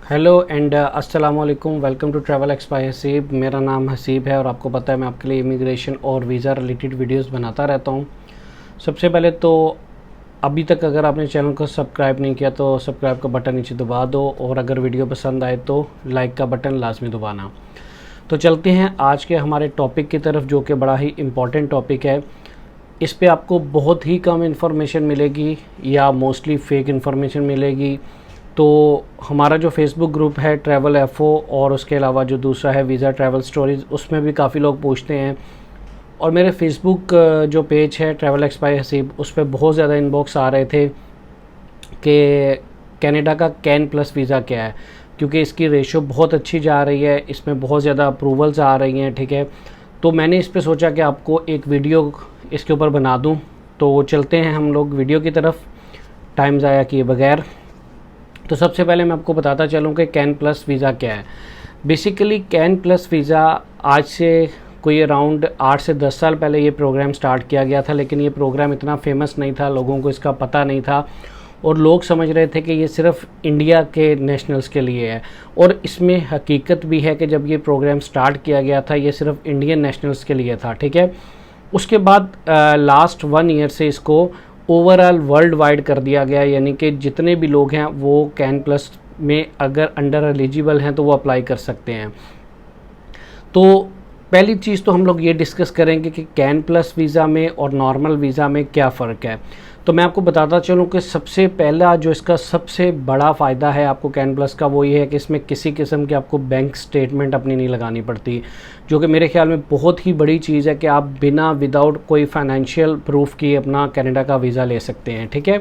Hello and अस्सलाम वालेकुम। Welcome to travel X by Haseeb. मेरा नाम हसीब है और आपको पता है मैं आपके लिए इमिग्रेशन और वीज़ा रिलेटेड वीडियोस बनाता रहता हूँ। सबसे पहले तो अभी तक अगर आपने चैनल को सब्सक्राइब नहीं किया तो सब्सक्राइब का बटन नीचे दबा दो और अगर वीडियो पसंद आए तो लाइक का बटन लाजमी दबाना। तो चलते हैं आज के हमारे टॉपिक की तरफ, जो कि बड़ा ही इम्पॉर्टेंट टॉपिक है। इस पे आपको बहुत ही कम इन्फॉर्मेशन मिलेगी या मोस्टली फ़ेक इन्फॉर्मेशन मिलेगी। तो हमारा जो फेसबुक ग्रुप है ट्रैवल एफओ, और उसके अलावा जो दूसरा है वीज़ा ट्रैवल स्टोरीज़, उसमें भी काफ़ी लोग पूछते हैं। और मेरे फेसबुक जो पेज है ट्रैवल एक्स बाय हसीब, उस पर बहुत ज़्यादा इनबॉक्स आ रहे थे कि कनाडा का कैन प्लस वीज़ा क्या है, क्योंकि इसकी रेशो बहुत अच्छी जा रही है, इसमें बहुत ज़्यादा अप्रूवल्स आ रही हैं। ठीक है, तो मैंने इस पे सोचा कि आपको एक वीडियो इसके ऊपर बना दूं। तो चलते हैं हम लोग वीडियो की तरफ टाइम ज़ाया किए बगैर। तो सबसे पहले मैं आपको बताता चलूँ कि कैन प्लस वीज़ा क्या है। बेसिकली कैन प्लस वीज़ा आज से कोई अराउंड 8 से 10 साल पहले ये प्रोग्राम स्टार्ट किया गया था, लेकिन ये प्रोग्राम इतना फेमस नहीं था, लोगों को इसका पता नहीं था और लोग समझ रहे थे कि ये सिर्फ इंडिया के नेशनल्स के लिए है। और इसमें हकीकत भी है कि जब ये प्रोग्राम स्टार्ट किया गया था ये सिर्फ इंडियन नेशनल्स के लिए था। ठीक है, उसके बाद लास्ट 1 ईयर से इसको ओवरऑल वर्ल्ड वाइड कर दिया गया, यानी कि जितने भी लोग हैं वो कैन प्लस में अगर अंडर एलिजिबल हैं तो वो अप्लाई कर सकते हैं। तो पहली चीज़ तो हम लोग ये डिस्कस करेंगे कि कैन प्लस वीज़ा में और नॉर्मल वीज़ा में क्या फ़र्क है। तो मैं आपको बताता चलूँ कि सबसे पहला जो इसका सबसे बड़ा फ़ायदा है आपको कैन प्लस का, वो ये है कि इसमें किसी किस्म की आपको बैंक स्टेटमेंट अपनी नहीं लगानी पड़ती, जो कि मेरे ख्याल में बहुत ही बड़ी चीज़ है कि आप बिना विदाउट कोई फाइनेंशियल प्रूफ किए अपना कनाडा का वीज़ा ले सकते हैं। ठीक है,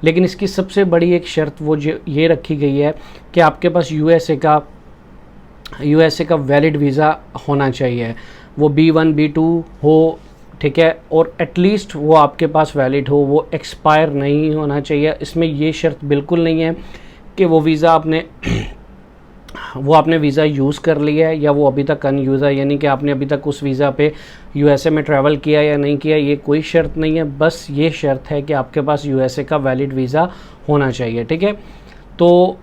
लेकिन इसकी सबसे बड़ी एक शर्त वो ये रखी गई है कि आपके पास यूएसए का वैलिड वीज़ा होना चाहिए, वो B1 B2 हो। ठीक है, और एटलीस्ट वो आपके पास वैलिड हो, वो एक्सपायर नहीं होना चाहिए। इसमें ये शर्त बिल्कुल नहीं है कि वो वीज़ा आपने वीज़ा यूज़ कर लिया है या वो अभी तक अनयूज़ है, यानी कि आपने अभी तक उस वीज़ा पे यूएसए में ट्रैवल किया या नहीं किया, ये कोई शर्त नहीं है। बस ये शर्त है कि आपके पास यूएसए का वैलिड वीज़ा होना चाहिए। ठीक है, तो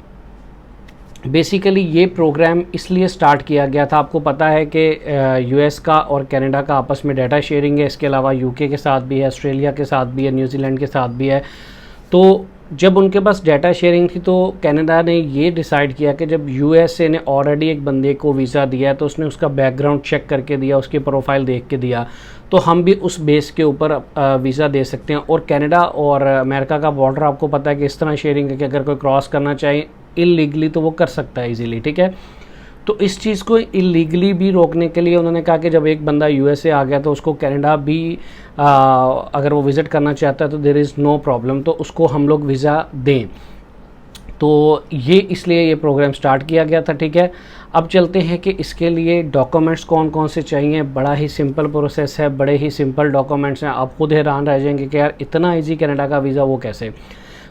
बेसिकली ये प्रोग्राम इसलिए स्टार्ट किया गया था, आपको पता है कि यूएस का और कनाडा का आपस में डाटा शेयरिंग है, इसके अलावा यूके के साथ भी है, ऑस्ट्रेलिया के साथ भी है, न्यूजीलैंड के साथ भी है। तो जब उनके पास डाटा शेयरिंग थी तो कनाडा ने ये डिसाइड किया कि जब यूएसए ने ऑलरेडी एक बंदे को वीज़ा दिया है तो उसने उसका बैकग्राउंड चेक करके दिया, उसकी प्रोफाइल देख के दिया, तो हम भी उस बेस के ऊपर वीज़ा दे सकते हैं। और कनाडा और अमेरिका का बॉर्डर आपको पता है कि इस तरह शेयरिंग है कि अगर कोई क्रॉस करना चाहे इलीगली तो वो कर सकता है इजीली। ठीक है, तो इस चीज़ को इलीगली भी रोकने के लिए उन्होंने कहा कि जब एक बंदा यूएसए आ गया तो उसको कनाडा भी अगर वो विज़िट करना चाहता है तो देयर इज़ नो प्रॉब्लम, तो उसको हम लोग वीज़ा दें। तो ये इसलिए ये प्रोग्राम स्टार्ट किया गया था। ठीक है, अब चलते हैं कि इसके लिए डॉक्यूमेंट्स कौन कौन से चाहिए। बड़ा ही सिंपल प्रोसेस है, बड़े ही सिंपल डॉक्यूमेंट्स हैं। आप खुद हैरान रह जाएंगे कि यार इतना ईजी कनाडा का वीज़ा वो कैसे।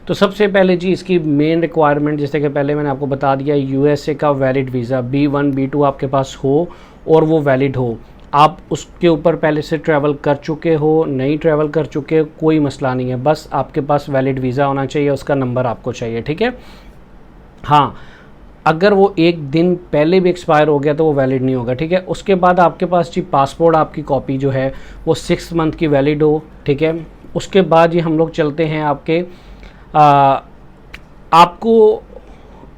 तो सबसे पहले जी इसकी मेन रिक्वायरमेंट, जैसे कि पहले मैंने आपको बता दिया, यूएसए का वैलिड वीज़ा B1 B2 आपके पास हो और वो वैलिड हो। आप उसके ऊपर पहले से ट्रैवल कर चुके हो, नहीं ट्रैवल कर चुके हो, कोई मसला नहीं है, बस आपके पास वैलिड वीज़ा होना चाहिए, उसका नंबर आपको चाहिए। ठीक है, हाँ, अगर वो एक दिन पहले भी एक्सपायर हो गया तो वो वैलिड नहीं होगा। ठीक है, उसके बाद आपके पास जी पासपोर्ट आपकी कॉपी जो है वो 6 मंथ की वैलिड हो। ठीक है, उसके बाद ये हम लोग चलते हैं आपके आपको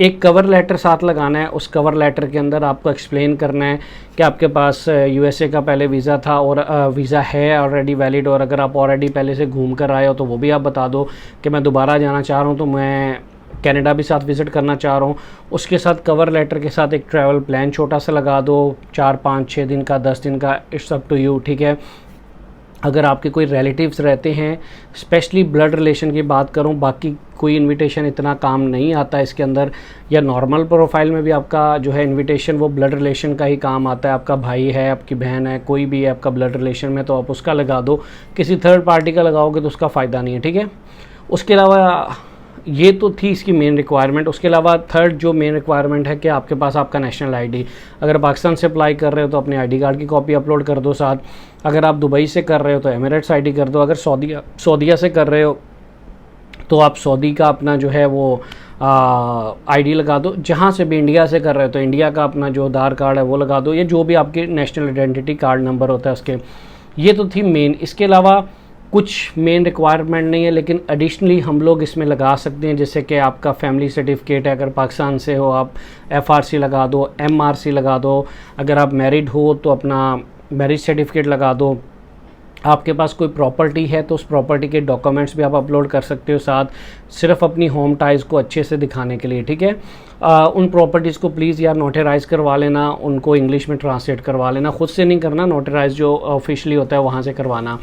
एक कवर लेटर साथ लगाना है। उस कवर लेटर के अंदर आपको एक्सप्लेन करना है कि आपके पास यूएसए का पहले वीज़ा था और वीज़ा है ऑलरेडी वैलिड, और अगर आप ऑलरेडी पहले से घूम कर आए हो तो वो भी आप बता दो कि मैं दोबारा जाना चाह रहा हूँ, तो मैं कनाडा भी साथ विज़िट करना चाह रहा हूँ। उसके साथ कवर लेटर के साथ एक ट्रैवल प्लान छोटा सा लगा दो, 4 5 6 दिन का, 10 दिन का, इट्स अप टू यू। ठीक है, अगर आपके कोई रिलेटिव्स रहते हैं, स्पेशली ब्लड रिलेशन की बात करूं, बाकी कोई इनविटेशन इतना काम नहीं आता है इसके अंदर, या नॉर्मल प्रोफाइल में भी आपका जो है इनविटेशन वो ब्लड रिलेशन का ही काम आता है। आपका भाई है, आपकी बहन है, कोई भी है आपका ब्लड रिलेशन में, तो आप उसका लगा दो। किसी थर्ड पार्टी का लगाओगे तो उसका फ़ायदा नहीं है। ठीक है, उसके अलावा ये तो थी इसकी मेन रिक्वायरमेंट। उसके अलावा थर्ड जो मेन रिक्वायरमेंट है कि आपके पास आपका नेशनल आईडी, अगर पाकिस्तान से अप्लाई कर रहे हो तो अपने आईडी कार्ड की कॉपी अपलोड कर दो साथ। अगर आप दुबई से कर रहे हो तो एमिरेट्स आईडी कर दो। अगर सऊदीया से कर रहे हो तो आप सऊदी का अपना जो है वो आईडी लगा दो। जहाँ से भी इंडिया से कर रहे हो तो इंडिया का अपना जो आधार कार्ड है वो लगा दो, या जो भी आपके नेशनल आइडेंटिटी कार्ड नंबर होता है उसके। ये तो थी मेन। इसके अलावा कुछ मेन रिक्वायरमेंट नहीं है, लेकिन एडिशनली हम लोग इसमें लगा सकते हैं, जैसे कि आपका फैमिली सर्टिफिकेट है, अगर पाकिस्तान से हो आप FRC लगा दो, MRC लगा दो, अगर आप मैरिड हो तो अपना मैरिज सर्टिफिकेट लगा दो, आपके पास कोई प्रॉपर्टी है तो उस प्रॉपर्टी के डॉक्यूमेंट्स भी आप अपलोड कर सकते हो साथ, सिर्फ अपनी होम टाइज़ को अच्छे से दिखाने के लिए, ठीक है। उन प्रॉपर्टीज़ को प्लीज़ यार नोटराइज़ करवा लेना, उनको इंग्लिश में ट्रांसलेट करवा लेना, खुद से नहीं करना, नोटराइज़ जो ऑफिशियली होता है वहाँ से करवाना।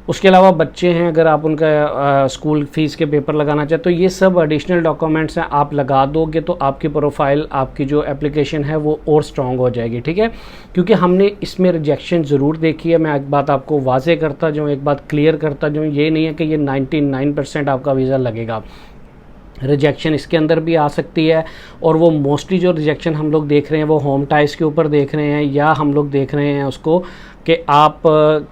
उसके अलावा बच्चे हैं, अगर आप उनका स्कूल फ़ीस के पेपर लगाना चाहते तो ये सब एडिशनल डॉक्यूमेंट्स हैं, आप लगा दोगे तो आपकी प्रोफाइल, आपकी जो एप्लीकेशन है वो और स्ट्रॉन्ग हो जाएगी, ठीक है। क्योंकि हमने इसमें रिजेक्शन ज़रूर देखी है। मैं एक बात आपको वाजे करता जाऊँ, एक बात क्लियर करता जाऊँ, ये नहीं है कि ये 99% आपका वीज़ा लगेगा। रिजेक्शन इसके अंदर भी आ सकती है, और वो मोस्टली जो रिजेक्शन हम लोग देख रहे हैं वो होम टाइज के ऊपर देख रहे हैं, या हम लोग देख रहे हैं उसको कि आप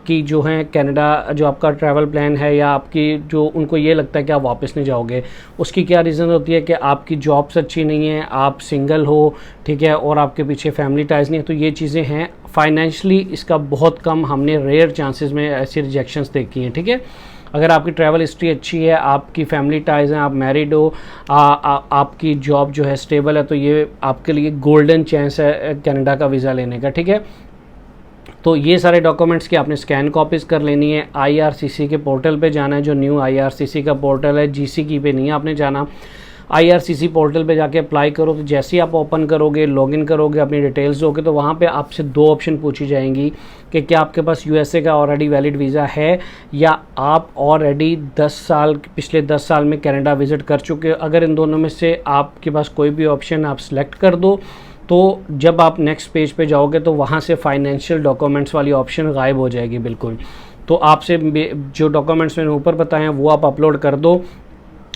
की जो है कनाडा जो आपका ट्रैवल प्लान है, या आपकी जो उनको ये लगता है कि आप वापस नहीं जाओगे। उसकी क्या रीज़न होती है कि आपकी जॉब्स अच्छी नहीं है, आप सिंगल हो, ठीक है, और आपके पीछे फैमिली टाइज नहीं है, तो ये चीज़ें हैं। फाइनेंशली इसका बहुत कम हमने रेयर चांसेस में ऐसी रिजेक्शंस देखी हैं, ठीक है। अगर आपकी ट्रैवल हिस्ट्री अच्छी है, आपकी फैमिली टाइज़ हैं, आप मैरिड हो, आपकी जॉब जो है स्टेबल है, तो ये आपके लिए गोल्डन चांस है कनाडा का वीज़ा लेने का, ठीक है। तो ये सारे डॉक्यूमेंट्स की आपने स्कैन कॉपीज़ कर लेनी है। IRCC के पोर्टल पे जाना है, जो न्यू IRCC का पोर्टल है, GCK पे नहीं आपने जाना। IRCC पोर्टल पे जाके अप्लाई करो, तो जैसे ही आप ओपन करोगे, लॉगिन करोगे, अपनी डिटेल्स दोगे, तो वहाँ पे आपसे 2 ऑप्शन पूछी जाएंगी कि क्या आपके पास USA का ऑलरेडी वैलिड वीज़ा है, या आप ऑलरेडी 10 साल, पिछले 10 साल में कनाडा विज़िट कर चुके हो। अगर इन दोनों में से आपके पास कोई भी ऑप्शन आप सिलेक्ट कर दो, तो जब आप नेक्स्ट पेज पे जाओगे तो वहाँ से फाइनेंशियल डॉक्यूमेंट्स वाली ऑप्शन गायब हो जाएगी बिल्कुल। तो आपसे जो डॉक्यूमेंट्स मैंने ऊपर बताए हैं वो आप अपलोड कर दो।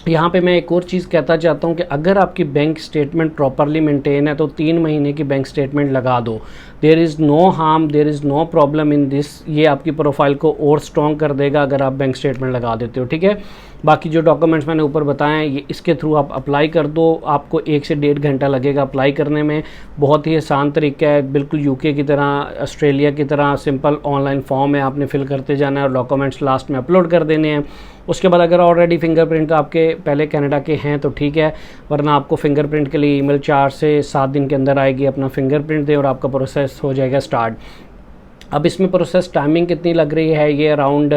यहाँ पे मैं एक और चीज़ कहता चाहता हूँ कि अगर आपकी बैंक स्टेटमेंट प्रॉपरली मेंटेन है तो 3 महीने की बैंक स्टेटमेंट लगा दो। There is no harm, there is no problem in this. ये आपकी प्रोफाइल को और स्ट्रॉन्ग कर देगा अगर आप बैंक स्टेटमेंट लगा देते हो, ठीक है। बाकी जो डॉक्यूमेंट्स मैंने ऊपर बताए हैं, ये इसके थ्रू आप अप्लाई कर दो। आपको 1 से 1.5 घंटा लगेगा अप्लाई करने में। बहुत ही आसान तरीका है, बिल्कुल UK की तरह, ऑस्ट्रेलिया की तरह सिंपल ऑनलाइन फॉर्म है, आपने फिल करते जाना है और डॉक्यूमेंट्स लास्ट में अपलोड कर देने हैं। उसके बाद अगर ऑलरेडी फिंगरप्रिंट आपके पहले कनाडा के हैं तो ठीक है, वरना आपको फिंगरप्रिंट के लिए ईमेल 4 से 7 दिन के अंदर आएगी। अपना फिंगरप्रिंट दें और आपका प्रोसेस हो जाएगा स्टार्ट। अब इसमें प्रोसेस टाइमिंग कितनी लग रही है, ये अराउंड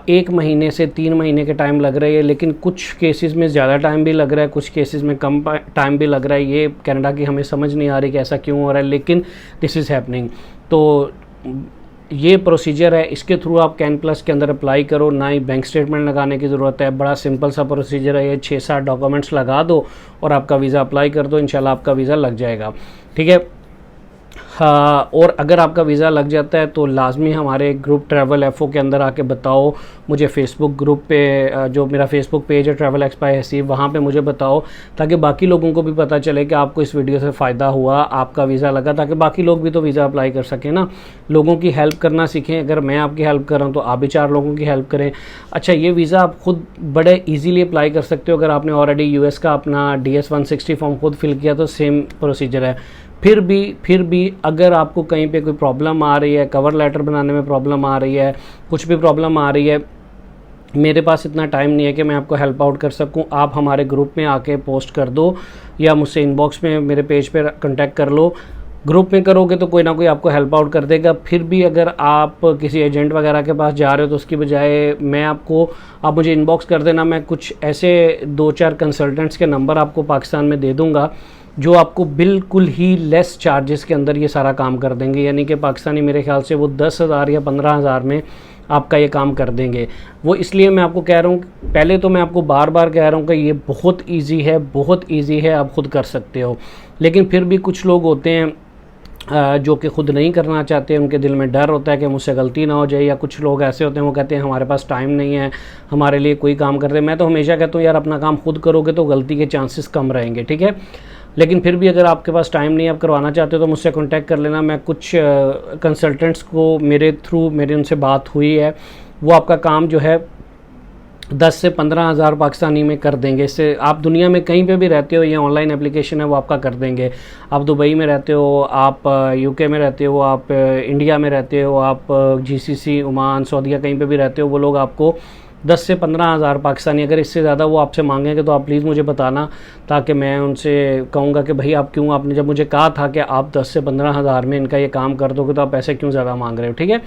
1 महीने से 3 महीने के टाइम लग रही है, लेकिन कुछ केसेस में ज़्यादा टाइम भी लग रहा है, कुछ केसेस में कम टाइम भी लग रहा है। ये कनाडा की हमें समझ नहीं आ रही कि ऐसा क्यों हो रहा है, लेकिन दिस इज़ हैपनिंग। तो ये प्रोसीजर है, इसके थ्रू आप CAN+ के अंदर अप्लाई करो, ना ही बैंक स्टेटमेंट लगाने की ज़रूरत है। बड़ा सिंपल सा प्रोसीजर है, ये 6-7 डॉक्यूमेंट्स लगा दो और आपका वीज़ा अप्लाई कर दो, इंशाल्लाह आपका वीज़ा लग जाएगा, ठीक है। हाँ, और अगर आपका वीज़ा लग जाता है तो लाजमी हमारे ग्रुप ट्रैवल FO के अंदर आके बताओ मुझे। फेसबुक ग्रुप पे, जो मेरा फेसबुक पेज है ट्रैवल एक्स बाय हसीब, वहाँ पे मुझे बताओ, ताकि बाकी लोगों को भी पता चले कि आपको इस वीडियो से फ़ायदा हुआ, आपका वीज़ा लगा, ताकि बाकी लोग भी तो वीज़ा अप्लाई कर सकें ना। लोगों की हेल्प करना सीखें। अगर मैं आपकी हेल्प कर रहा हूँ तो आप भी 4 लोगों की हेल्प करें। अच्छा, ये वीज़ा आप खुद बड़े ईजीली अप्लाई कर सकते हो। अगर आपने ऑलरेडी US का अपना DS 160 फॉर्म खुद फिल किया तो सेम प्रोसीजर है। फिर भी अगर आपको कहीं पे कोई प्रॉब्लम आ रही है, कवर लेटर बनाने में प्रॉब्लम आ रही है, कुछ भी प्रॉब्लम आ रही है, मेरे पास इतना टाइम नहीं है कि मैं आपको हेल्प आउट कर सकूं। आप हमारे ग्रुप में आके पोस्ट कर दो, या मुझसे इनबॉक्स में मेरे पेज पे कांटेक्ट कर लो। ग्रुप में करोगे तो कोई ना कोई आपको हेल्प आउट कर देगा। फिर भी अगर आप किसी एजेंट वगैरह के पास जा रहे हो तो उसकी बजाय आप मुझे इनबॉक्स कर देना। मैं कुछ ऐसे 2-4 कंसल्टेंट्स के नंबर आपको पाकिस्तान में दे दूँगा जो आपको बिल्कुल ही लेस चार्जेस के अंदर ये सारा काम कर देंगे। यानी कि पाकिस्तानी मेरे ख्याल से वो 10,000 या 15,000 में आपका ये काम कर देंगे। वो इसलिए मैं आपको कह रहा हूँ, पहले तो मैं आपको बार बार कह रहा हूँ कि ये बहुत ईजी है, बहुत ईजी है, आप ख़ुद कर सकते हो। लेकिन फिर भी कुछ लोग होते हैं जो कि ख़ुद नहीं करना चाहते, उनके दिल में डर होता है कि मुझसे गलती ना हो जाए, या कुछ लोग ऐसे होते हैं वो कहते हैं हमारे पास टाइम नहीं है हमारे लिए कोई काम करते। मैं तो हमेशा कहता हूँ यार, अपना काम खुद करोगे तो गलती के चांसेस कम रहेंगे, ठीक है। लेकिन फिर भी अगर आपके पास टाइम नहीं है, आप करवाना चाहते हो, तो मुझसे कांटेक्ट कर लेना। मैं कुछ कंसल्टेंट्स को मेरे उनसे बात हुई है, वो आपका काम जो है 10 से 15 हज़ार पाकिस्तानी में कर देंगे। इससे आप दुनिया में कहीं पे भी रहते हो, ये ऑनलाइन एप्लीकेशन है वो आपका कर देंगे। आप दुबई में रहते हो, आप यूके में रहते हो, आप इंडिया में रहते हो, आप जीसीसी, ओमान, सऊदीया कहीं पे भी रहते हो, वो लोग आपको 10 से 15 हज़ार पाकिस्तानी, अगर इससे ज़्यादा वो आपसे मांगेंगे तो आप प्लीज़ मुझे बताना, ताकि मैं उनसे कहूँगा कि भाई आप क्यों, आपने जब मुझे कहा था कि आप 10 से 15 हज़ार में इनका ये काम कर दोगे तो आप पैसे क्यों ज़्यादा मांग रहे हो, ठीक है।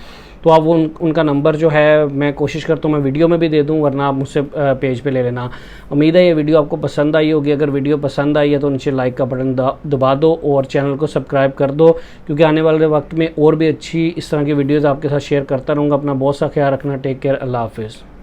तो आप वो उनका नंबर जो है मैं कोशिश करता हूँ मैं वीडियो में भी दे दूँ, वरना आप मुझसे पेज पे ले लेना। उम्मीद है ये वीडियो आपको पसंद आई होगी। अगर वीडियो पसंद आई है तो नीचे लाइक का बटन दबा दो और चैनल को सब्सक्राइब कर दो, क्योंकि आने वाले वक्त में और भी अच्छी इस तरह की वीडियोज़ आपके साथ शेयर करता रहूँगा। अपना बहुत सा ख्याल रखना। Take care. अल्लाह हाफिज़।